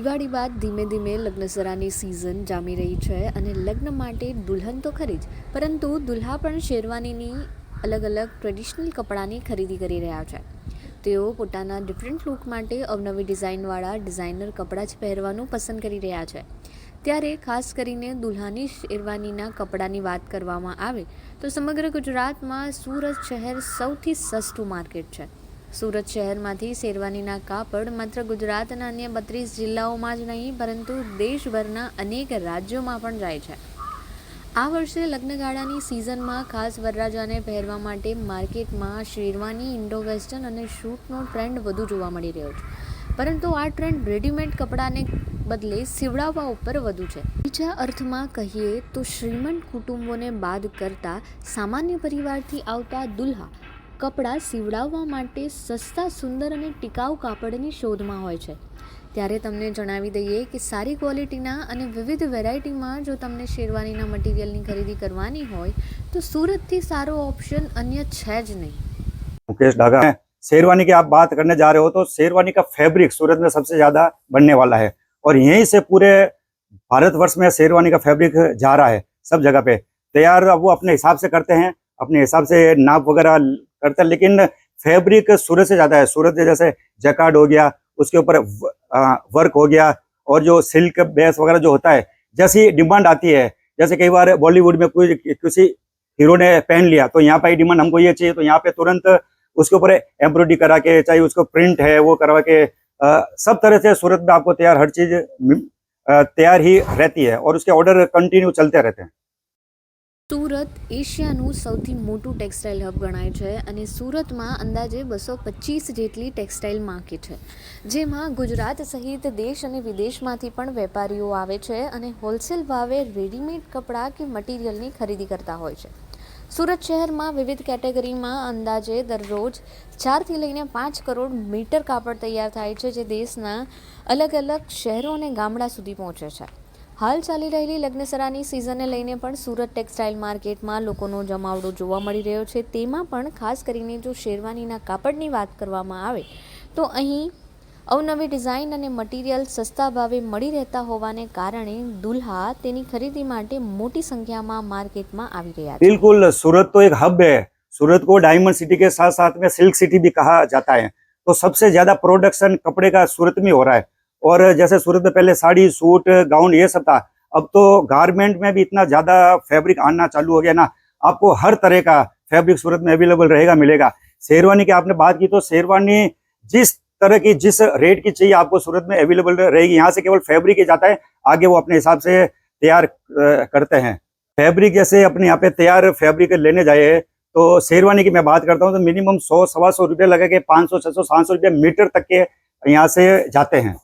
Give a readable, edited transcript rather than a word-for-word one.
દિવાળી બાદ ધીમે ધીમે લગ્નસરાની સિઝન જામી રહી છે અને લગ્ન માટે દુલ્હન તો ખરી જ, પરંતુ દુલ્હા પણ શેરવાનીની અલગ અલગ ટ્રેડિશનલ કપડાની ખરીદી કરી રહ્યા છે. તેઓ પોતાના ડિફરન્ટ લુક માટે અવનવી ડિઝાઇનવાળા ડિઝાઇનર કપડાં જ પહેરવાનું પસંદ કરી રહ્યા છે. ત્યારે ખાસ કરીને દુલ્હાની શેરવાનીના કપડાની વાત કરવામાં આવે તો સમગ્ર ગુજરાતમાં સુરત શહેર સૌથી સસ્તું માર્કેટ છે. સુરત શહેરમાંથી શેરવાનીના કાપડ માત્ર ગુજરાતના અન્ય 32 જિલ્લાઓમાં જ નહીં પરંતુ દેશભરના અનેક રાજ્યોમાં પણ જાય છે. આ વર્ષે લગ્નગાળાની સિઝનમાં ખાસ વરરાજાને પહેરવા માટે માર્કેટમાં શેરવાની, ઇન્ડો વેસ્ટર્ન અને શૂટનો ટ્રેન્ડ વધુ જોવા મળી રહ્યો છે. પરંતુ આ ટ્રેન્ડ રેડીમેડ કપડાને બદલે સીવડાવવા ઉપર વધુ છે. બીજા અર્થમાં કહીએ તો શ્રીમંત કુટુંબોને બાદ કરતા સામાન્ય પરિવારથી આવતા દુલ્હા કપડાં સીવડાવવા માટે સસ્તા, સુંદર અને ટિકાઉ કાપડની શોધમાં હોય છે. ત્યારે તમને જણાવી દઈએ કે સારી ક્વોલિટીના અને વિવિધ વેરાયટીમાં જો તમને શેરવાનીના મટીરિયલની ખરીદી કરવાની હોય તો સુરતથી સારો ઓપ્શન અન્ય છે જ નહીં. मुकेश डागा है। शेरवानी की आप बात करने जा रहे हो तो शेरवानी का फैब्रिक सूरत में सबसे ज्यादा बनने वाला है और यहीं से पूरे भारतवर्ष में शेरवानी का फैब्रिक जा रहा है सब जगह पे तैयार। वो अपने हिसाब से करते हैं, अपने हिसाब से नाप वगैरह करते हैं, लेकिन फैब्रिक सूरत से ज्यादा है। सूरत जैसे जैकार्ड हो गया, उसके ऊपर वर्क हो गया और जो सिल्क बेस वगैरह जो होता है, जैसी डिमांड आती है, जैसे कई बार बॉलीवुड में कोई किसी हीरो ने पहन लिया तो यहाँ पे डिमांड हमको ये चाहिए, तो यहाँ पे तुरंत उसके ऊपर एम्ब्रॉयडरी करा के, चाहे उसको प्रिंट है वो करवा के, सब तरह से सूरत में आपको तैयार हर चीज तैयार ही रहती है और उसके ऑर्डर कंटिन्यू चलते रहते हैं. સુરત એશિયાનું સૌથી મોટું ટેક્સટાઇલ હબ ગણાય છે અને સુરતમાં અંદાજે 225 જેટલી ટેક્સટાઇલ માર્કેટ છે, જેમાં ગુજરાત સહિત દેશ અને વિદેશમાંથી પણ વેપારીઓ આવે છે અને હોલસેલ ભાવે રેડીમેડ કપડાં કે મટીરિયલની ખરીદી કરતા હોય છે. સુરત શહેરમાં વિવિધ કેટેગરીમાં અંદાજે દરરોજ 4 થી લઈને 5 કરોડ મીટર કાપડ તૈયાર થાય છે, જે દેશના અલગ અલગ શહેરો અને ગામડા સુધી પહોંચે છે. હાલ ચાલી રહેલી લગ્નસરાની સિઝનને લઈને પણ સુરત ટેક્સટાઇલ માર્કેટમાં લોકોનો જમાવડો જોવા મળી રહ્યો છે. તેમાં પણ ખાસ કરીને જો શેરવાનીના કાપડની વાત કરવામાં આવે તો અહીં અવનવી ડિઝાઇન અને મટીરિયલ સસ્તા ભાવે મળી રહેતા હોવાને કારણે દુલ્હા તેની ખરીદી માટે મોટી સંખ્યામાં માર્કેટમાં આવી રહ્યા છે. बिल्कुल, सूरत तो एक हब है। सूरत को डायमंड सिटी के साथ साथ में सिल्क सिटी भी कहा जाता है, तो सबसे ज्यादा प्रोडक्शन कपड़े का सूरत में हो रहा है. और जैसे सूरत में पहले साड़ी, सूट, गाउन ये सब था, अब तो गारमेंट में भी इतना ज्यादा फैब्रिक आना चालू हो गया ना, आपको हर तरह का फैब्रिक सूरत में अवेलेबल रहेगा, मिलेगा. शेरवानी की आपने बात की तो शेरवानी जिस तरह की, जिस रेट की चाहिए आपको सूरत में अवेलेबल रहेगी. यहाँ से केवल फैब्रिक ही जाता है, आगे वो अपने हिसाब से तैयार करते हैं. फैब्रिक जैसे अपने यहाँ पे तैयार फैब्रिक लेने जाए तो शेरवानी की मैं बात करता हूँ तो मिनिमम 100-125 रुपये लगे के 500, 600, 700 रुपये मीटर तक के यहाँ से जाते हैं.